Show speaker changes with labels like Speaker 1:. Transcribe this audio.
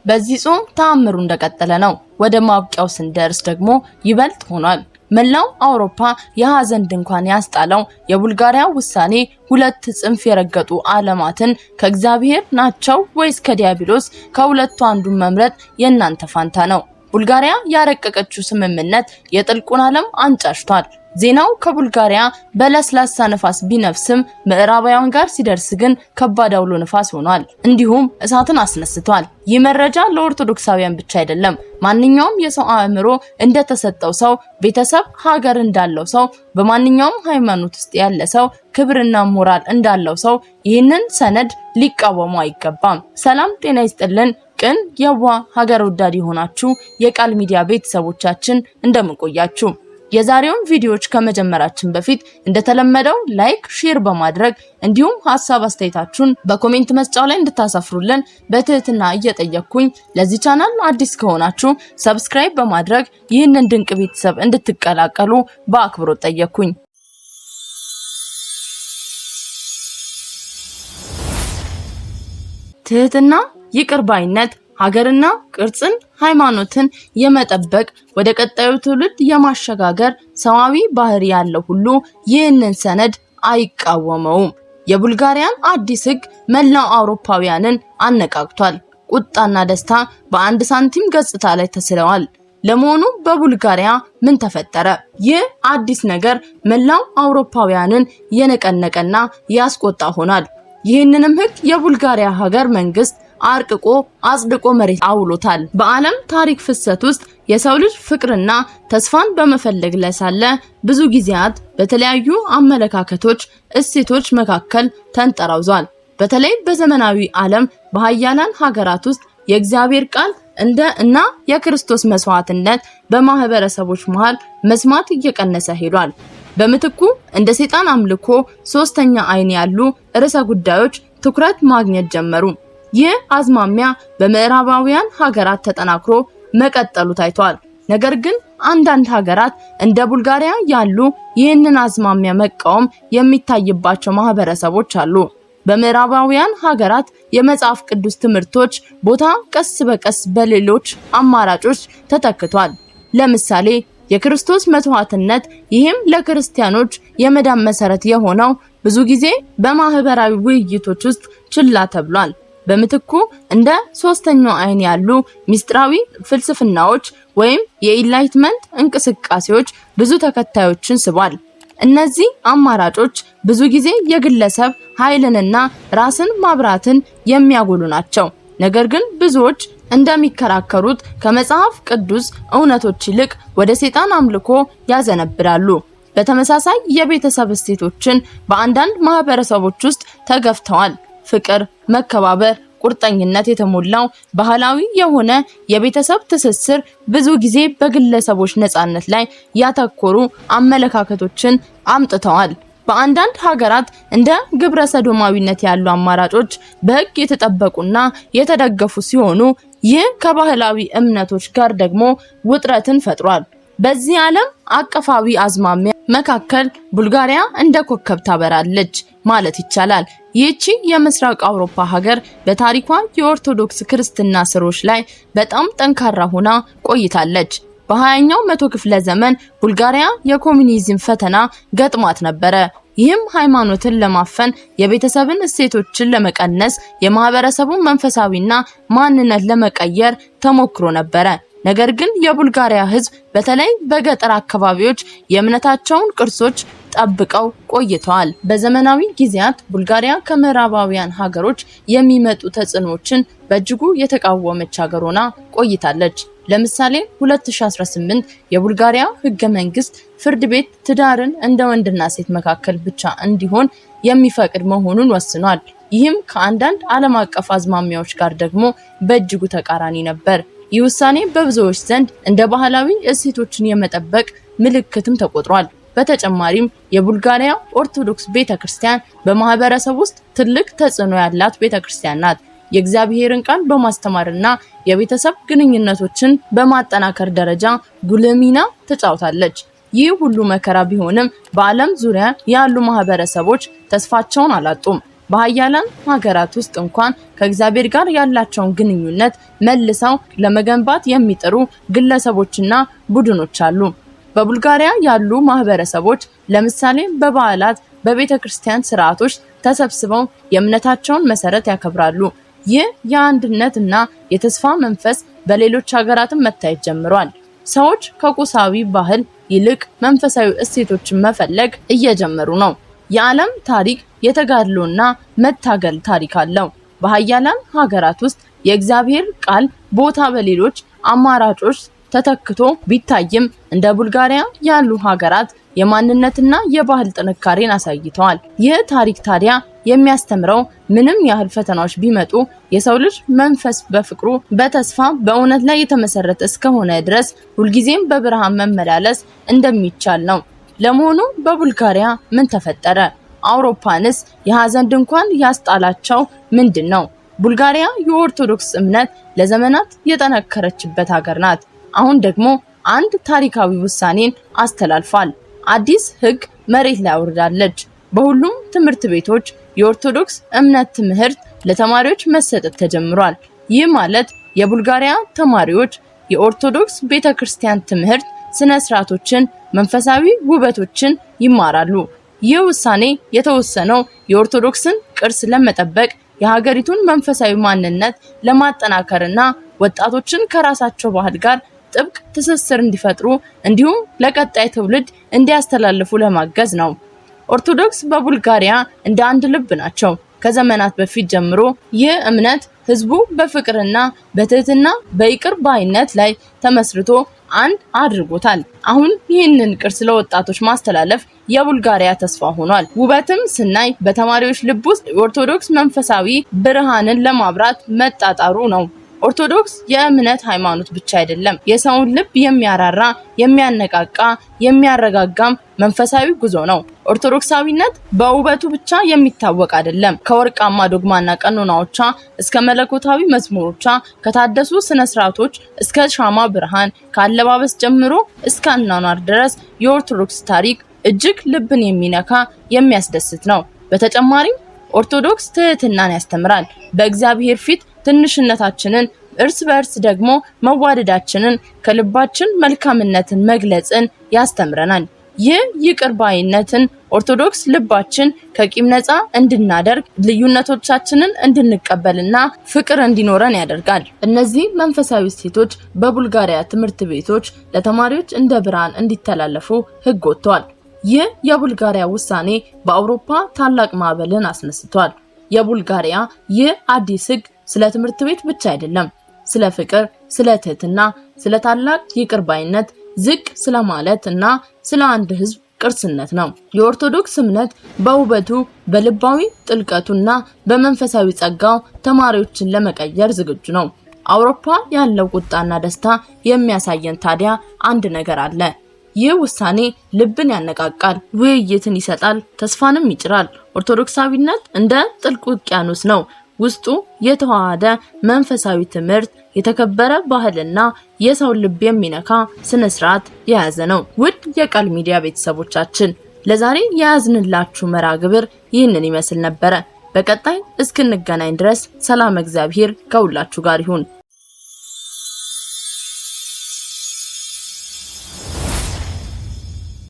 Speaker 1: በዚህ ጾም ተአምሩ እንደቀጠለ ነው። ወደ ማብቂያው ስንደርስ ደግሞ ይበልጥ ሆኗል። መላው አውሮፓ የሐዘን ድንኳን ያስጣለው የቡልጋሪያ ውሳኔ ሁለት ጽንፍ የረገጡ ዓለማትን ከእግዚአብሔር ናቸው ወይስ ከዲያብሎስ ከሁለቱ አንዱን መምረጥ የእናንተ ፋንታ ነው። ቡልጋሪያ ያረቀቀችው ስምምነት የጥልቁን ዓለም አንጫጭቷል። ዜናው ከቡልጋሪያ በለስላሳ ነፋስ ቢነፍስም ምዕራባውያን ጋር ሲደርስ ግን ከባድ አውሎ ነፋስ ሆኗል። እንዲሁም እሳትን አስነስቷል። ይህ መረጃ ለኦርቶዶክሳውያን ብቻ አይደለም። ማንኛውም የሰው አእምሮ እንደተሰጠው ሰው፣ ቤተሰብ፣ ሀገር እንዳለው ሰው፣ በማንኛውም ሃይማኖት ውስጥ ያለ ሰው፣ ክብርና ሞራል እንዳለው ሰው ይህንን ሰነድ ሊቃወሙ አይገባም። ሰላም ጤና ይስጥልን። ቅን የዋህ ሀገር ወዳድ የሆናችሁ የቃል ሚዲያ ቤተሰቦቻችን እንደምንቆያችሁ የዛሬውን ቪዲዮዎች ከመጀመራችን በፊት እንደተለመደው ላይክ፣ ሼር በማድረግ እንዲሁም ሐሳብ አስተያየታችሁን በኮሜንት መስጫው ላይ እንድታሰፍሩልን በትህትና እየጠየቅኩኝ ለዚህ ቻናል አዲስ ከሆናችሁ ሰብስክራይብ በማድረግ ይህንን ድንቅ ቤተሰብ እንድትቀላቀሉ በአክብሮት ጠየቅኩኝ። ትህትና፣ ይቅርባይነት፣ ሀገርና ቅርጽን ሃይማኖትን የመጠበቅ ወደ ቀጣዩ ትውልድ የማሸጋገር ሰዋዊ ባህሪ ያለው ሁሉ ይህንን ሰነድ አይቃወመውም። የቡልጋሪያን አዲስ ሕግ መላው አውሮፓውያንን አነቃቅቷል። ቁጣና ደስታ በአንድ ሳንቲም ገጽታ ላይ ተስለዋል። ለመሆኑ በቡልጋሪያ ምን ተፈጠረ? ይህ አዲስ ነገር መላው አውሮፓውያንን የነቀነቀና ያስቆጣ ሆኗል። ይህንንም ሕግ የቡልጋሪያ ሀገር መንግስት አርቅቆ አጽድቆ መሬት አውሎታል። በዓለም ታሪክ ፍሰት ውስጥ የሰው ልጅ ፍቅርና ተስፋን በመፈለግ ላይ ሳለ ብዙ ጊዜያት በተለያዩ አመለካከቶች፣ እሴቶች መካከል ተንጠራውዟል። በተለይ በዘመናዊ ዓለም በሃያላን ሀገራት ውስጥ የእግዚአብሔር ቃል እና የክርስቶስ መስዋዕትነት በማህበረሰቦች መሃል መስማት እየቀነሰ ሄዷል። በምትኩ እንደ ሰይጣን አምልኮ፣ ሶስተኛ አይን ያሉ ርዕሰ ጉዳዮች ትኩረት ማግኘት ጀመሩ። ይህ አዝማሚያ በምዕራባውያን ሀገራት ተጠናክሮ መቀጠሉ ታይቷል። ነገር ግን አንዳንድ ሀገራት እንደ ቡልጋሪያ ያሉ ይህንን አዝማሚያ መቃወም የሚታይባቸው ማህበረሰቦች አሉ። በምዕራባውያን ሀገራት የመጽሐፍ ቅዱስ ትምህርቶች ቦታ ቀስ በቀስ በሌሎች አማራጮች ተተክቷል። ለምሳሌ የክርስቶስ መስዋዕትነት፣ ይህም ለክርስቲያኖች የመዳን መሰረት የሆነው ብዙ ጊዜ በማህበራዊ ውይይቶች ውስጥ ችላ ተብሏል። በምትኩ እንደ ሶስተኛው አይን ያሉ ሚስጥራዊ ፍልስፍናዎች ወይም የኢንላይትመንት እንቅስቃሴዎች ብዙ ተከታዮችን ስቧል። እነዚህ አማራጮች ብዙ ጊዜ የግለሰብ ኃይልንና ራስን ማብራትን የሚያጎሉ ናቸው። ነገር ግን ብዙዎች እንደሚከራከሩት ከመጽሐፍ ቅዱስ እውነቶች ይልቅ ወደ ሰይጣን አምልኮ ያዘነብላሉ። በተመሳሳይ የቤተሰብ እሴቶችን በአንዳንድ ማህበረሰቦች ውስጥ ተገፍተዋል። ፍቅር፣ መከባበር፣ ቁርጠኝነት የተሞላው ባህላዊ የሆነ የቤተሰብ ትስስር ብዙ ጊዜ በግለሰቦች ነፃነት ላይ ያተኮሩ አመለካከቶችን አምጥተዋል። በአንዳንድ ሀገራት እንደ ግብረ ሰዶማዊነት ያሉ አማራጮች በሕግ የተጠበቁና የተደገፉ ሲሆኑ፣ ይህ ከባህላዊ እምነቶች ጋር ደግሞ ውጥረትን ፈጥሯል። በዚህ ዓለም አቀፋዊ አዝማሚያ መካከል ቡልጋሪያ እንደ ኮከብ ታበራለች ማለት ይቻላል። ይህቺ የምስራቅ አውሮፓ ሀገር በታሪኳ የኦርቶዶክስ ክርስትና ስሮች ላይ በጣም ጠንካራ ሆና ቆይታለች። በ20ኛው መቶ ክፍለ ዘመን ቡልጋሪያ የኮሙኒዝም ፈተና ገጥሟት ነበረ። ይህም ሃይማኖትን ለማፈን፣ የቤተሰብን እሴቶችን ለመቀነስ፣ የማህበረሰቡን መንፈሳዊና ማንነት ለመቀየር ተሞክሮ ነበረ። ነገር ግን የቡልጋሪያ ህዝብ በተለይ በገጠር አካባቢዎች የእምነታቸውን ቅርሶች ጠብቀው ቆይተዋል። በዘመናዊ ጊዜያት ቡልጋሪያ ከምዕራባውያን ሀገሮች የሚመጡ ተጽዕኖችን በእጅጉ የተቃወመች ሀገር ሆና ቆይታለች። ለምሳሌ 2018 የቡልጋሪያ ህገ መንግስት ፍርድ ቤት ትዳርን እንደ ወንድና ሴት መካከል ብቻ እንዲሆን የሚፈቅድ መሆኑን ወስኗል። ይህም ከአንዳንድ ዓለም አቀፍ አዝማሚያዎች ጋር ደግሞ በእጅጉ ተቃራኒ ነበር። ይህ ውሳኔ በብዙዎች ዘንድ እንደ ባህላዊ እሴቶችን የመጠበቅ ምልክትም ተቆጥሯል። በተጨማሪም የቡልጋሪያ ኦርቶዶክስ ቤተክርስቲያን በማህበረሰብ ውስጥ ትልቅ ተጽዕኖ ያላት ቤተክርስቲያን ናት። የእግዚአብሔርን ቃል በማስተማርና የቤተሰብ ግንኙነቶችን በማጠናከር ደረጃ ጉልህ ሚና ተጫውታለች። ይህ ሁሉ መከራ ቢሆንም በዓለም ዙሪያ ያሉ ማህበረሰቦች ተስፋቸውን አላጡም። በሀያላን ሀገራት ውስጥ እንኳን ከእግዚአብሔር ጋር ያላቸውን ግንኙነት መልሰው ለመገንባት የሚጥሩ ግለሰቦችና ቡድኖች አሉ። በቡልጋሪያ ያሉ ማህበረሰቦች ለምሳሌ በበዓላት፣ በቤተክርስቲያን ስርዓቶች ተሰብስበው የእምነታቸውን መሰረት ያከብራሉ። ይህ የአንድነት እና የተስፋ መንፈስ በሌሎች ሀገራትም መታየት ጀምሯል። ሰዎች ከቁሳዊ ባህል ይልቅ መንፈሳዊ እሴቶችን መፈለግ እየጀመሩ ነው። የዓለም ታሪክ የተጋድሎና መታገል ታሪክ አለው። በሀያላን ሀገራት ውስጥ የእግዚአብሔር ቃል ቦታ በሌሎች አማራጮች ተተክቶ ቢታይም እንደ ቡልጋሪያ ያሉ ሀገራት የማንነትና የባህል ጥንካሬን አሳይተዋል። ይህ ታሪክ ታዲያ የሚያስተምረው ምንም ያህል ፈተናዎች ቢመጡ የሰው ልጅ መንፈስ በፍቅሩ፣ በተስፋ፣ በእውነት ላይ የተመሰረተ እስከሆነ ድረስ ሁልጊዜም በብርሃን መመላለስ እንደሚቻል ነው። ለመሆኑ በቡልጋሪያ ምን ተፈጠረ? አውሮፓንስ የሐዘን ድንኳን ያስጣላቸው ምንድን ነው? ቡልጋሪያ የኦርቶዶክስ እምነት ለዘመናት የጠነከረችበት ሀገር ናት። አሁን ደግሞ አንድ ታሪካዊ ውሳኔን አስተላልፏል። አዲስ ሕግ መሬት ላይ አውርዳለች። በሁሉም ትምህርት ቤቶች የኦርቶዶክስ እምነት ትምህርት ለተማሪዎች መሰጠት ተጀምሯል። ይህ ማለት የቡልጋሪያ ተማሪዎች የኦርቶዶክስ ቤተክርስቲያን ትምህርት፣ ስነ ስርዓቶችን፣ መንፈሳዊ ውበቶችን ይማራሉ። ይህ ውሳኔ የተወሰነው የኦርቶዶክስን ቅርስ ለመጠበቅ፣ የሀገሪቱን መንፈሳዊ ማንነት ለማጠናከርና ወጣቶችን ከራሳቸው ባህል ጋር ጥብቅ ትስስር እንዲፈጥሩ እንዲሁም ለቀጣይ ትውልድ እንዲያስተላልፉ ለማገዝ ነው። ኦርቶዶክስ በቡልጋሪያ እንደ አንድ ልብ ናቸው። ከዘመናት በፊት ጀምሮ ይህ እምነት ህዝቡ በፍቅርና በትህትና በይቅር ባይነት ላይ ተመስርቶ አንድ አድርጎታል። አሁን ይህንን ቅርስ ለወጣቶች ማስተላለፍ የቡልጋሪያ ተስፋ ሆኗል። ውበትም ስናይ በተማሪዎች ልብ ውስጥ የኦርቶዶክስ መንፈሳዊ ብርሃንን ለማብራት መጣጣሩ ነው። ኦርቶዶክስ የእምነት ሃይማኖት ብቻ አይደለም፣ የሰውን ልብ የሚያራራ፣ የሚያነቃቃ፣ የሚያረጋጋም መንፈሳዊ ጉዞ ነው። ኦርቶዶክሳዊነት በውበቱ ብቻ የሚታወቅ አይደለም። ከወርቃማ ዶግማና ቀኖናዎቿ እስከ መለኮታዊ መዝሙሮቿ፣ ከታደሱ ስነ ስርዓቶች እስከ ሻማ ብርሃን፣ ከአለባበስ ጀምሮ እስከ አኗኗር ድረስ የኦርቶዶክስ ታሪክ እጅግ ልብን የሚነካ የሚያስደስት ነው። በተጨማሪም ኦርቶዶክስ ትህትናን ያስተምራል። በእግዚአብሔር ፊት ትንሽነታችንን፣ እርስ በርስ ደግሞ መዋደዳችንን፣ ከልባችን መልካምነትን መግለጽን ያስተምረናል። ይህ ይቅር ባይነትን ኦርቶዶክስ ልባችን ከቂም ነፃ እንድናደርግ፣ ልዩነቶቻችንን እንድንቀበልና ፍቅር እንዲኖረን ያደርጋል። እነዚህ መንፈሳዊ እሴቶች በቡልጋሪያ ትምህርት ቤቶች ለተማሪዎች እንደ ብርሃን እንዲተላለፉ ሕግ ወጥቷል። ይህ የቡልጋሪያ ውሳኔ በአውሮፓ ታላቅ ማዕበልን አስነስቷል። የቡልጋሪያ ይህ አዲስ ሕግ ስለ ትምህርት ቤት ብቻ አይደለም፣ ስለ ፍቅር፣ ስለ ትህትና፣ ስለ ታላቅ ይቅር ባይነት፣ ዝቅ ስለ ማለት እና ስለ አንድ ህዝብ ቅርስነት ነው። የኦርቶዶክስ እምነት በውበቱ፣ በልባዊ ጥልቀቱና በመንፈሳዊ ጸጋው ተማሪዎችን ለመቀየር ዝግጁ ነው። አውሮፓ ያለው ቁጣና ደስታ የሚያሳየን ታዲያ አንድ ነገር አለ። ይህ ውሳኔ ልብን ያነቃቃል፣ ውይይትን ይሰጣል፣ ተስፋንም ይጭራል። ኦርቶዶክሳዊነት እንደ ጥልቅ ውቅያኖስ ነው። ውስጡ የተዋሃደ መንፈሳዊ ትምህርት፣ የተከበረ ባህልና የሰው ልብ የሚነካ ስነ ስርዓት የያዘ ነው። ውድ የቃል ሚዲያ ቤተሰቦቻችን ለዛሬ የያዝንላችሁ መርሃ ግብር ይህንን ይመስል ነበረ። በቀጣይ እስክንገናኝ ድረስ ሰላም እግዚአብሔር ከሁላችሁ ጋር ይሁን።